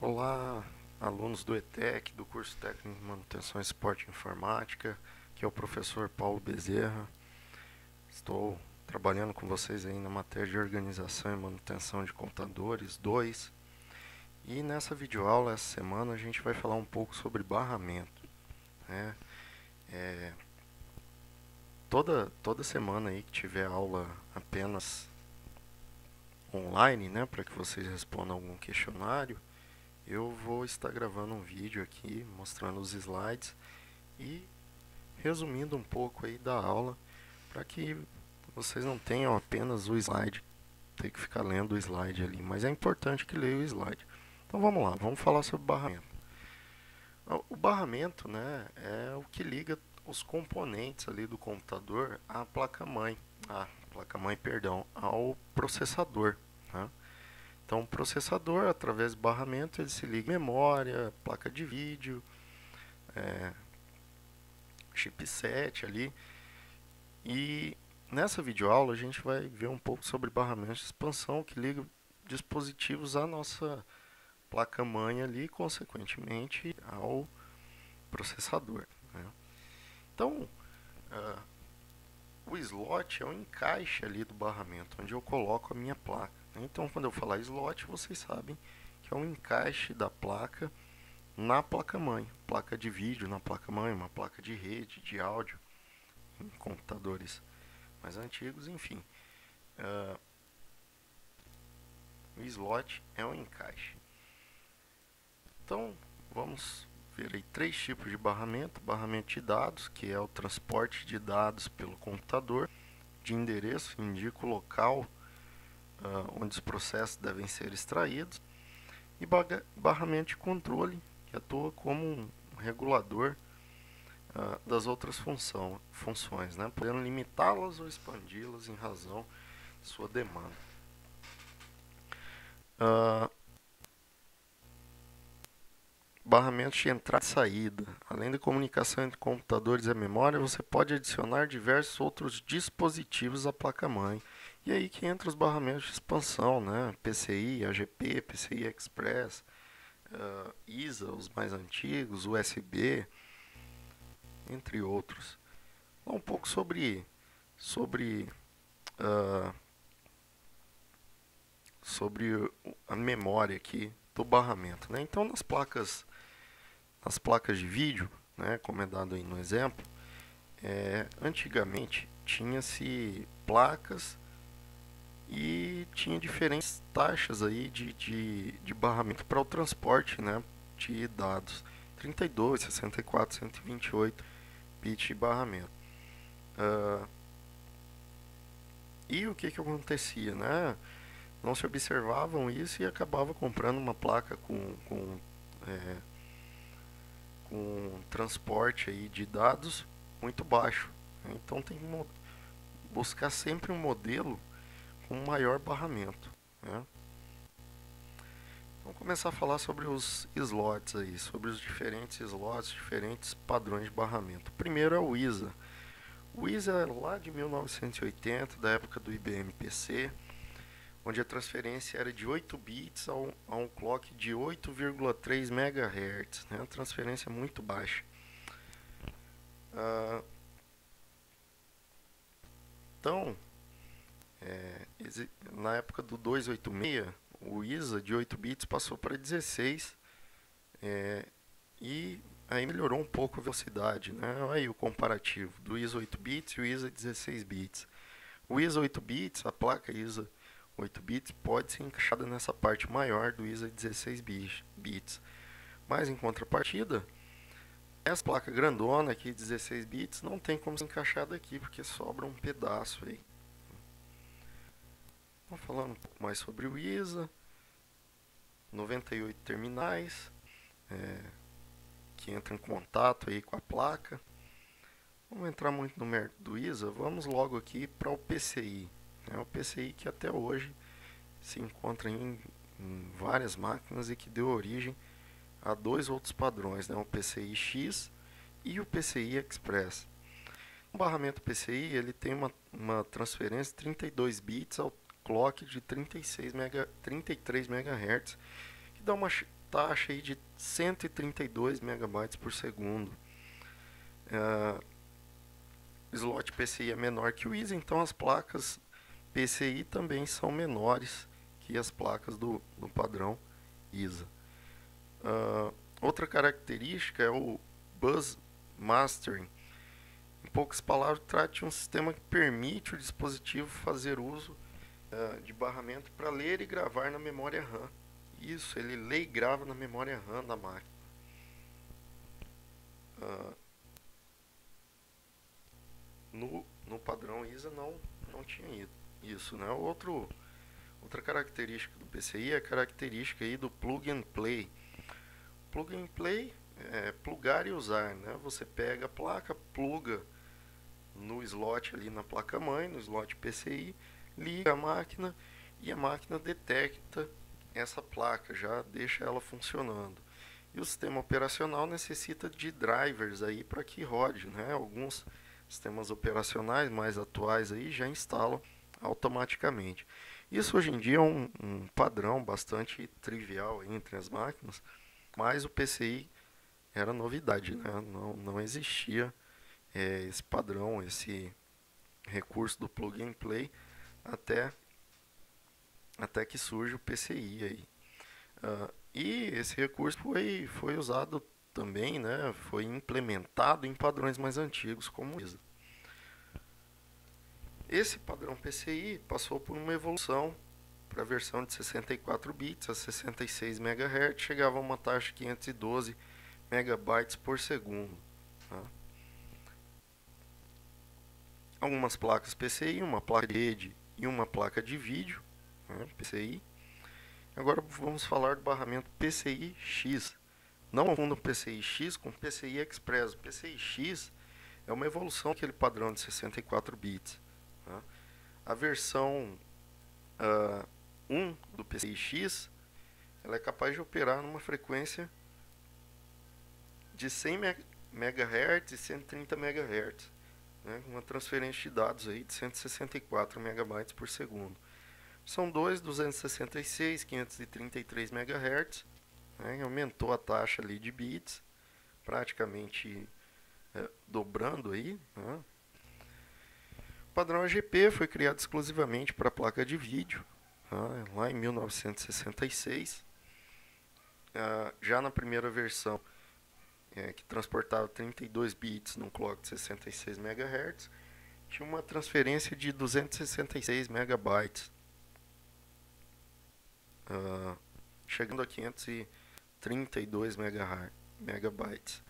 Olá, alunos do ETEC, do curso técnico de manutenção e suporte informática, que é o professor Paulo Bezerra. Estou trabalhando com vocês aí na matéria de organização e manutenção de computadores 2. E nessa videoaula, essa semana, a gente vai falar um pouco sobre barramento, né? Toda semana aí que tiver aula apenas online, né, para que vocês respondam algum questionário, eu vou estar gravando um vídeo aqui mostrando os slides e resumindo um pouco aí da aula para que vocês não tenham apenas o slide, ter que ficar lendo o slide ali, mas é importante que leia o slide. Então vamos lá, vamos falar sobre barramento. O barramento, né, é o que liga os componentes ali do computador à placa-mãe, perdão, ao processador, né? Então, o processador, através do barramento, ele se liga à memória, placa de vídeo, chipset ali. E nessa videoaula a gente vai ver um pouco sobre barramento de expansão que liga dispositivos à nossa placa-mãe ali, consequentemente ao processador, né? Então, o slot é um encaixe ali do barramento, onde eu coloco a minha placa. Então, quando eu falar slot, vocês sabem que é um encaixe da placa na placa-mãe. Placa de vídeo na placa-mãe, uma placa de rede, de áudio, em computadores mais antigos, enfim. O slot é um encaixe. Então, vamos ver aí três tipos de barramento. Barramento de dados, que é o transporte de dados pelo computador. De endereço, indica o local onde os processos devem ser extraídos. E barramento de controle, que atua como um regulador das outras funções, né? Podendo limitá-las ou expandi-las em razão de sua demanda. Barramento de entrada e saída. Além da comunicação entre computadores e a memória, você pode adicionar diversos outros dispositivos à placa-mãe. E aí que entra os barramentos de expansão, né? PCI, AGP, PCI Express, ISA, os mais antigos, USB, entre outros. Um pouco sobre a memória aqui do barramento, né? Então, nas placas de vídeo, né, como é dado aí no exemplo, antigamente tinha-se placas e tinha diferentes taxas aí de barramento para o transporte, né, de dados. 32, 64, 128 bits de barramento. E o que acontecia, né? Não se observavam isso e acabava comprando uma placa com transporte aí de dados muito baixo. Então tem que buscar sempre um modelo com maior barramento, né? Vamos começar a falar sobre os slots aí, sobre os diferentes slots, diferentes padrões de barramento. O primeiro é o ISA. O ISA é lá de 1980, da época do IBM PC, onde a transferência era de 8 bits a um clock de 8,3 MHz, né? Uma transferência muito baixa. Então, na época do 286, o ISA de 8 bits passou para 16 e aí melhorou um pouco a velocidade, né? Olha aí o comparativo do ISA 8 bits e o ISA 16 bits. O ISA 8 bits, a placa ISA 8 bits, pode ser encaixada nessa parte maior do ISA 16 bits. Mas em contrapartida, essa placa grandona aqui, 16 bits, não tem como ser encaixada aqui, porque sobra um pedaço aí. Vamos falando um pouco mais sobre o ISA. 98 terminais que entram em contato aí com a placa. Vamos entrar muito no mérito do ISA, vamos logo aqui para o PCI. O PCI que até hoje se encontra em várias máquinas e que deu origem a dois outros padrões, né? O PCI-X e o PCI Express. O barramento PCI ele tem uma transferência de 32 bits ao clock de 33 MHz, que dá uma taxa aí de 132 megabytes por segundo. Slot PCI é menor que o ISA, então as placas PCI também são menores que as placas do padrão ISA. Outra característica é o Bus Mastering. Em poucas palavras, trata de um sistema que permite o dispositivo fazer uso de barramento para ler e gravar na memória RAM. Isso, ele lê e grava na memória RAM da máquina. No padrão ISA não tinha isso, né? Outra característica do PCI é a característica aí do plug and play. Plug and play é plugar e usar, né? Você pega a placa, pluga no slot ali na placa-mãe, no slot PCI, liga a máquina e a máquina detecta essa placa, já deixa ela funcionando. E o sistema operacional necessita de drivers aí para que rode, né? Alguns sistemas operacionais mais atuais aí já instalam automaticamente. Isso hoje em dia é um padrão bastante trivial entre as máquinas, mas o PCI era novidade, né? Não existia esse padrão, esse recurso do plug and play até que surge o PCI aí. E esse recurso foi usado também, né? Foi implementado em padrões mais antigos como o ISA. Esse padrão PCI passou por uma evolução para a versão de 64 bits a 66 MHz, chegava a uma taxa de 512 megabytes por segundo. Tá? Algumas placas PCI, uma placa de rede e uma placa de vídeo, né, PCI. Agora vamos falar do barramento PCI-X. Não confunda o PCI-X com o PCI Express. O PCI-X é uma evolução daquele padrão de 64 bits. Tá? A versão 1 do PCI-X ela é capaz de operar numa frequência de 100 MHz e 130 MHz, né? Uma transferência de dados aí de 164 megabytes por segundo. São 266, 533 MHz, né? Aumentou a taxa ali de bits, praticamente dobrando aí, né? O padrão AGP foi criado exclusivamente para a placa de vídeo, lá em 1966. Já na primeira versão, que transportava 32 bits num clock de 66 MHz, tinha uma transferência de 266 megabytes, chegando a 532 megabytes.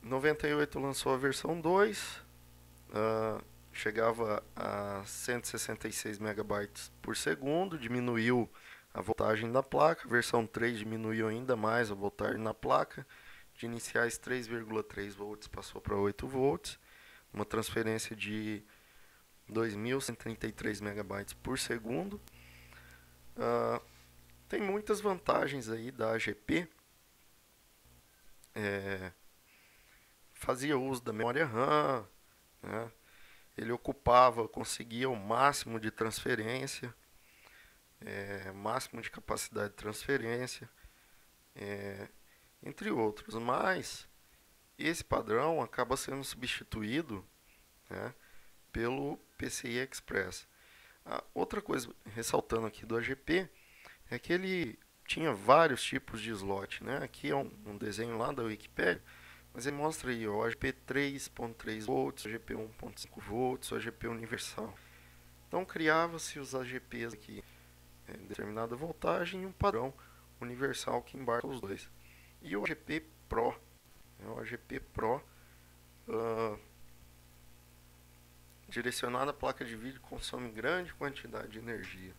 Em 98 lançou a versão 2, chegava a 166 megabytes por segundo, diminuiu a voltagem da placa. A versão 3 diminuiu ainda mais a voltagem na placa, de iniciais 3,3 volts passou para 8 volts, uma transferência de 2.133 megabytes por segundo. Tem muitas vantagens aí da AGP. Fazia uso da memória RAM, né? Ele conseguia o máximo de transferência, máximo de capacidade de transferência, entre outros. Mas esse padrão acaba sendo substituído, né, pelo PCI Express. Outra coisa, ressaltando aqui do AGP, é que ele tinha vários tipos de slot, né? Aqui é um desenho lá da Wikipedia, mas ele mostra aí o AGP 3.3 volts, AGP 1.5 volts, o AGP universal. Então criava-se os AGPs aqui em determinada voltagem e um padrão universal que embarca os dois. E o AGP Pro, o AGP Pro, direcionado à placa de vídeo, consome grande quantidade de energia.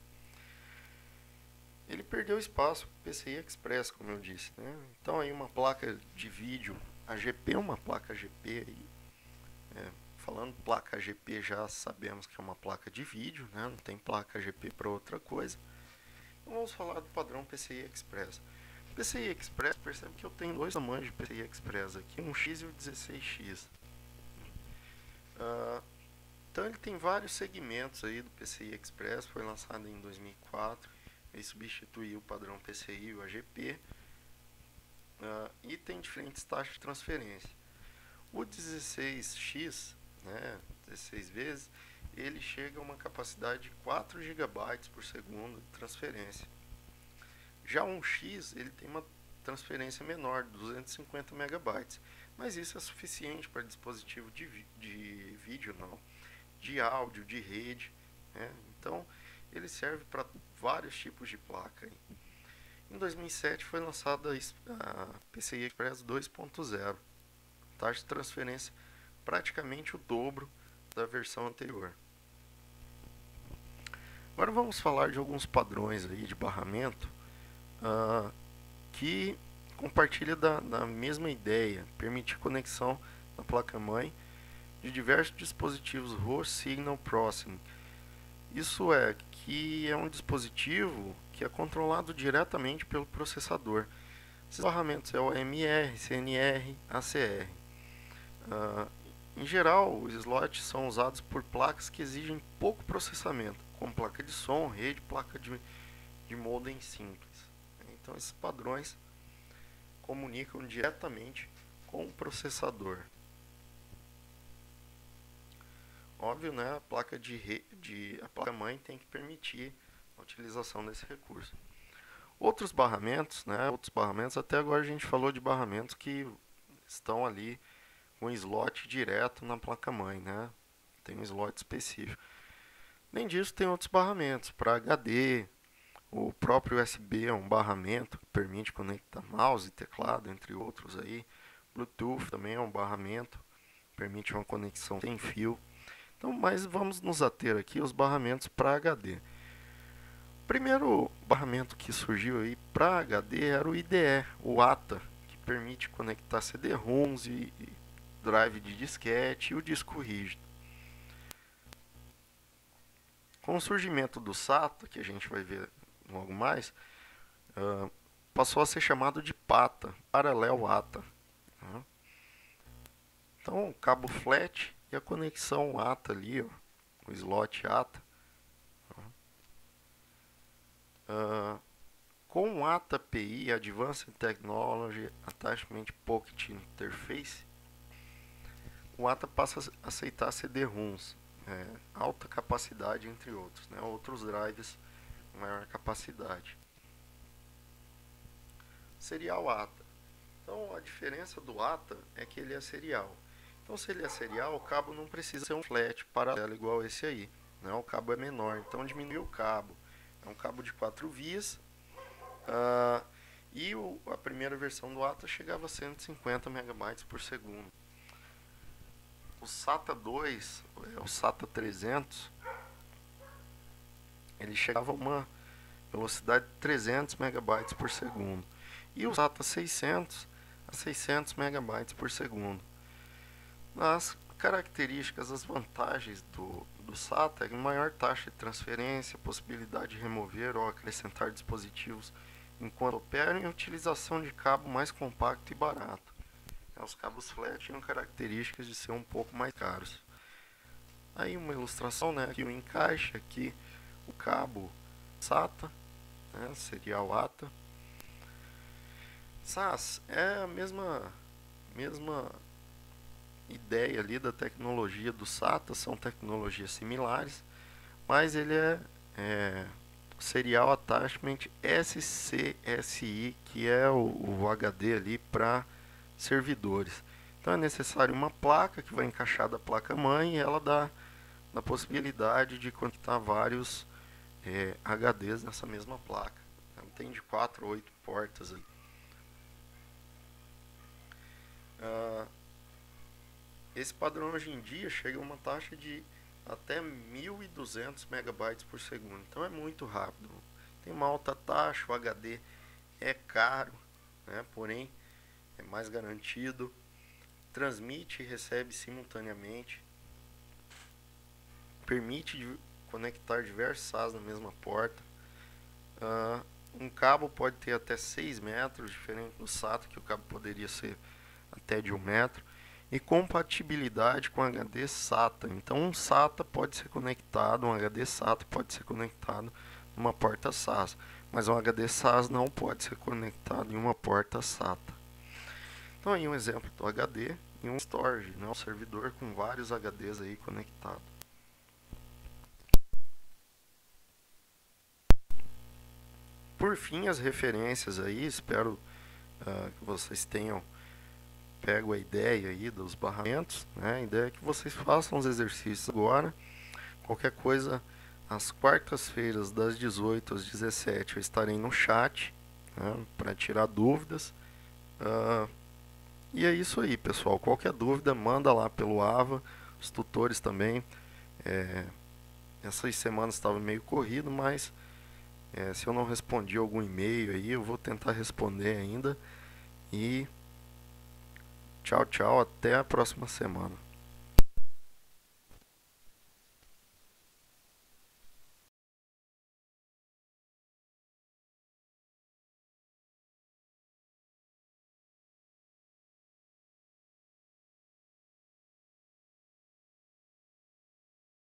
Ele perdeu espaço para o PCI Express, como eu disse, né? Então aí uma placa de vídeo AGP é uma placa AGP aí. Falando placa AGP, já sabemos que é uma placa de vídeo, né? Não tem placa AGP para outra coisa. Então vamos falar do padrão PCI Express. PCI Express, percebe que eu tenho dois tamanhos de PCI Express aqui, um X e o 16X. Então ele tem vários segmentos aí do PCI Express, foi lançado em 2004. e substituir o padrão PCI e o AGP, e tem diferentes taxas de transferência. O 16X, né, 16 vezes, ele chega a uma capacidade de 4 GB por segundo de transferência. Já um X, ele tem uma transferência menor, 250 MB, mas isso é suficiente para dispositivo de vídeo, não, de áudio, de rede, né? Então ele serve para vários tipos de placa. Em 2007 foi lançada a PCI Express 2.0, taxa de transferência praticamente o dobro da versão anterior. Agora vamos falar de alguns padrões aí de barramento que compartilha da mesma ideia, permite conexão na placa-mãe de diversos dispositivos host signal processing. Isso é, que é um dispositivo que é controlado diretamente pelo processador. Esses barramentos é o AMR, CNR, ACR. Em geral, os slots são usados por placas que exigem pouco processamento, como placa de som, rede, placa de modem simples. Então esses padrões comunicam diretamente com o processador. Óbvio, né? A placa a placa-mãe tem que permitir a utilização desse recurso. Outros barramentos, até agora a gente falou de barramentos que estão ali com slot direto na placa-mãe, né? Tem um slot específico. Além disso, tem outros barramentos para HD. O próprio USB é um barramento que permite conectar mouse e teclado, entre outros aí. Bluetooth também é um barramento, permite uma conexão sem fio. Então, mas vamos nos ater aqui aos barramentos para HD. O primeiro barramento que surgiu aí para HD era o IDE, o ATA, que permite conectar CD-ROMs e drive de disquete e o disco rígido. Com o surgimento do SATA, que a gente vai ver logo mais, passou a ser chamado de PATA, Parallel ATA. Então, o cabo flat e a conexão ATA ali, ó, o slot ATA. Com o ATA PI, Advanced Technology Attachment Pocket Interface, o ATA passa a aceitar CD-ROMs, alta capacidade, entre outros, né, outros drives com maior capacidade. Serial ATA. Então, a diferença do ATA é que ele é serial. Então, se ele é serial, o cabo não precisa ser um flat paralelo igual esse aí, né? O cabo é menor, então diminui o cabo. É um cabo de 4 vias. E a primeira versão do ATA chegava a 150 MB por segundo. O SATA 2, o SATA 300, ele chegava a uma velocidade de 300 MB por segundo. E o SATA 600 a 600 MB por segundo. As características, as vantagens do SATA é maior taxa de transferência, possibilidade de remover ou acrescentar dispositivos enquanto operam, e a utilização de cabo mais compacto e barato. Os cabos flat tinham características de ser um pouco mais caros. Aí uma ilustração, né? Aqui o encaixe, aqui o cabo SATA, né? Serial ATA. SAS é a mesma ideia ali da tecnologia do SATA, são tecnologias similares, mas ele é Serial Attachment SCSI, que é o HD ali para servidores. Então é necessário uma placa que vai encaixar da placa-mãe, e ela dá a possibilidade de conectar vários HDs nessa mesma placa. Ela tem de 4 a 8 portas ali. Esse padrão hoje em dia chega a uma taxa de até 1.200 MB por segundo. Então é muito rápido. Tem uma alta taxa, o HD é caro, né? Porém é mais garantido. Transmite e recebe simultaneamente. Permite conectar diversos SAS na mesma porta. Um cabo pode ter até 6 metros, diferente do SATA, que o cabo poderia ser até de 1 metro. E compatibilidade com HD SATA. Então um SATA pode ser conectado, um HD SATA pode ser conectado numa porta SAS. mas um HD SAS não pode ser conectado em uma porta SATA. Então aí um exemplo do HD e um storage, né, um servidor com vários HDs aí conectados. Por fim, as referências aí, espero que vocês tenham pego a ideia aí dos barramentos, né? A ideia é que vocês façam os exercícios agora. Qualquer coisa, às quartas-feiras, das 18 às 17, eu estarei no chat, né, para tirar dúvidas. E é isso aí, pessoal. Qualquer dúvida, manda lá pelo AVA. Os tutores também. Essas semanas estava meio corrido, mas se eu não respondi algum e-mail aí, eu vou tentar responder ainda. E tchau, tchau. Até a próxima semana.